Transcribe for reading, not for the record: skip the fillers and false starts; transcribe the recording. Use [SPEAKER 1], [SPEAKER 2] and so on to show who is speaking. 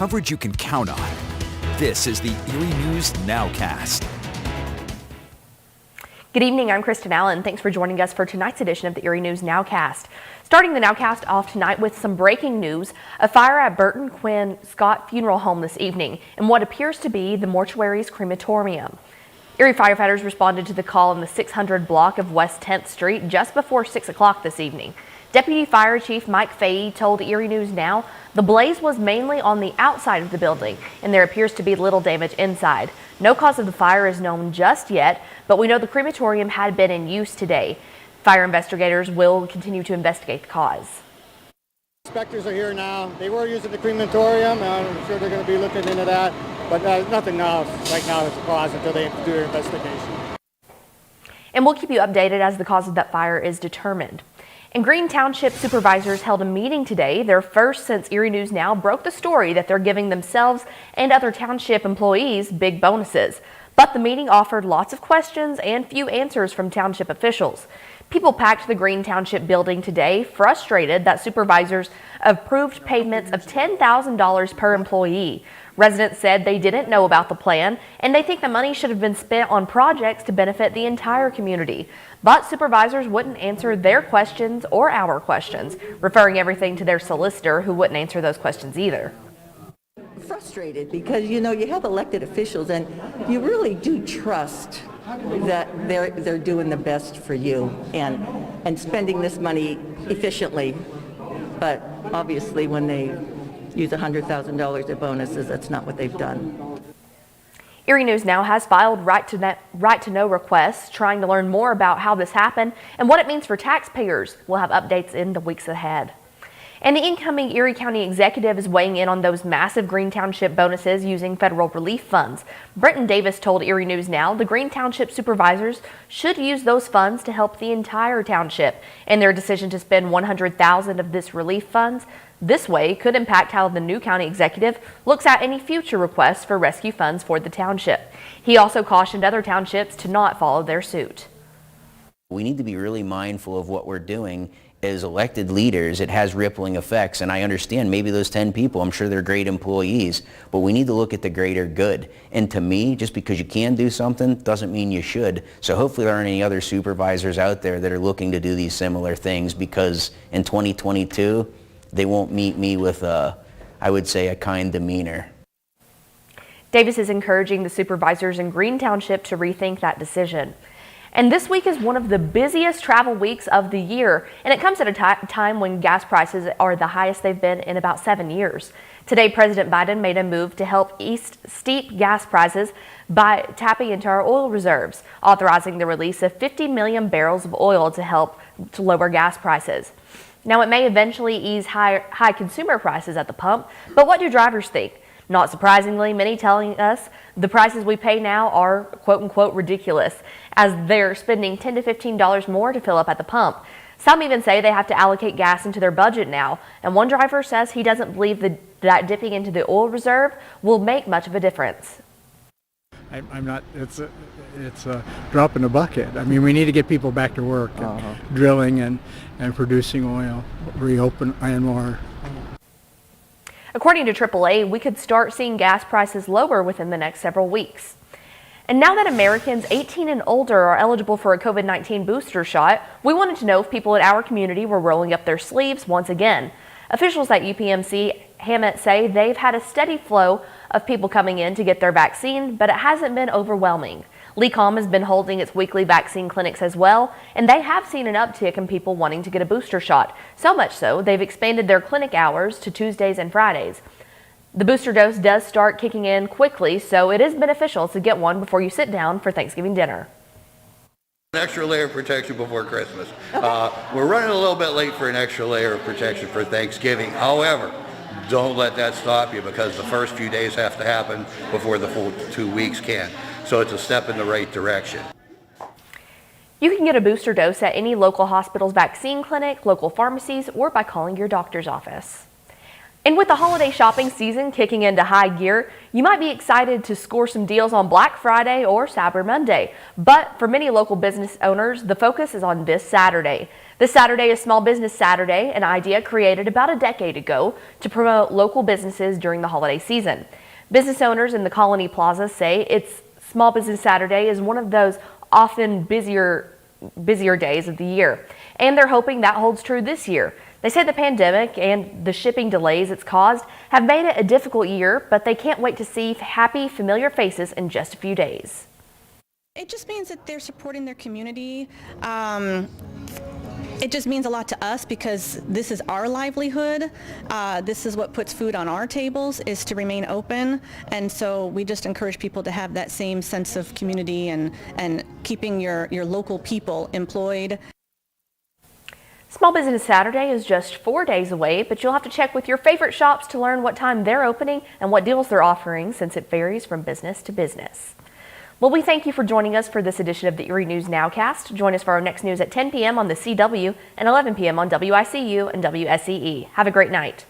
[SPEAKER 1] coverage you can count on. This is the Erie News NOWCAST.
[SPEAKER 2] Good evening, I'm Kristen Allen. Thanks for joining us for tonight's edition of the Erie News NOWCAST. Starting the NOWCAST off tonight with some breaking news, a fire at Burton Quinn Scott Funeral Home this evening in what appears to be the mortuary's crematorium. Erie firefighters responded to the call in the 600 block of West 10th Street just before 6 o'clock this evening. Deputy Fire Chief Mike Fahey told Erie News Now the blaze was mainly on the outside of the building and there appears to be little damage inside. No cause of the fire is known just yet, but we know the crematorium had been in use today. Fire investigators will continue to investigate the cause.
[SPEAKER 3] Inspectors are here now. They were using the crematorium. I'm sure they're going to be looking into that, but nothing now right now is the cause until they do their investigation.
[SPEAKER 2] And we'll keep you updated as the cause of that fire is determined. And Green Township supervisors held a meeting today, their first since Erie News Now broke the story that they're giving themselves and other township employees big bonuses. But the meeting offered lots of questions and few answers from township officials. People packed the Green Township building today, frustrated that supervisors approved payments of $10,000 per employee. Residents said they didn't know about the plan and they think the money should have been spent on projects to benefit the entire community. But supervisors wouldn't answer their questions or our questions, referring everything to their solicitor who wouldn't answer those questions either.
[SPEAKER 4] Frustrated because, you have elected officials and you really do trust that they're doing the best for you and spending this money efficiently. But obviously when they use $100,000 of bonuses, that's not what they've done.
[SPEAKER 2] Erie News Now has filed right to know requests, trying to learn more about how this happened and what it means for taxpayers. We'll have updates in the weeks ahead. And the incoming Erie County executive is weighing in on those massive Green Township bonuses using federal relief funds. Brenton Davis told Erie News Now the Green Township supervisors should use those funds to help the entire township, and their decision to spend $100,000 of this relief funds this way could impact how the new county executive looks at any future requests for rescue funds for the township. He also cautioned other townships to not follow their suit.
[SPEAKER 5] We need to be really mindful of what we're doing as elected leaders. It has rippling effects, and I understand maybe those 10 people, I'm sure they're great employees, but we need to look at the greater good. And to me, just because you can do something doesn't mean you should. So hopefully there aren't any other supervisors out there that are looking to do these similar things, because in 2022, they won't meet me with I would say, a kind demeanor.
[SPEAKER 2] Davis is encouraging the supervisors in Green Township to rethink that decision. And this week is one of the busiest travel weeks of the year, and it comes at a time when gas prices are the highest they've been in about 7 years. Today, President Biden made a move to help ease steep gas prices by tapping into our oil reserves, authorizing the release of 50 million barrels of oil to help to lower gas prices. Now, it may eventually ease high consumer prices at the pump, but what do drivers think? Not surprisingly, many telling us the prices we pay now are quote-unquote ridiculous, as they're spending $10 to $15 more to fill up at the pump. Some even say they have to allocate gas into their budget now, and one driver says he doesn't believe that dipping into the oil reserve will make much of a difference.
[SPEAKER 3] I'm not, it's a drop in the bucket. I mean, we need to get people back to work, drilling and producing oil, reopen and more.
[SPEAKER 2] According to AAA, we could start seeing gas prices lower within the next several weeks. And now that Americans 18 and older are eligible for a COVID-19 booster shot, we wanted to know if people in our community were rolling up their sleeves once again. Officials at UPMC Hammett say they've had a steady flow of people coming in to get their vaccine, but it hasn't been overwhelming. LECOM has been holding its weekly vaccine clinics as well, and they have seen an uptick in people wanting to get a booster shot. So much so, they've expanded their clinic hours to Tuesdays and Fridays. The booster dose does start kicking in quickly, so it is beneficial to get one before you sit down for Thanksgiving dinner.
[SPEAKER 6] An extra layer of protection before Christmas. We're running a little bit late for an extra layer of protection for Thanksgiving. However, don't let that stop you, because the first few days have to happen before the full 2 weeks can. So it's a step in the right direction.
[SPEAKER 2] You can get a booster dose at any local hospital's vaccine clinic, local pharmacies, or by calling your doctor's office. And with the holiday shopping season kicking into high gear, you might be excited to score some deals on Black Friday or Cyber Monday. But for many local business owners, the focus is on this Saturday. This Saturday is Small Business Saturday, an idea created about a decade ago to promote local businesses during the holiday season. Business owners in the Colony Plaza say it's Small Business Saturday is one of those often busier days of the year, and they're hoping that holds true this year. They say the pandemic and the shipping delays it's caused have made it a difficult year, but they can't wait to see happy, familiar faces in just a few days.
[SPEAKER 7] It just means that they're supporting their community. It just means a lot to us because this is our livelihood. This is what puts food on our tables, is to remain open. And so we just encourage people to have that same sense of community and keeping your local people employed.
[SPEAKER 2] Small Business Saturday is just 4 days away, but you'll have to check with your favorite shops to learn what time they're opening and what deals they're offering, since it varies from business to business. Well, we thank you for joining us for this edition of the Erie News Nowcast. Join us for our next news at 10 p.m. on the CW and 11 p.m. on WICU and WSEE. Have a great night.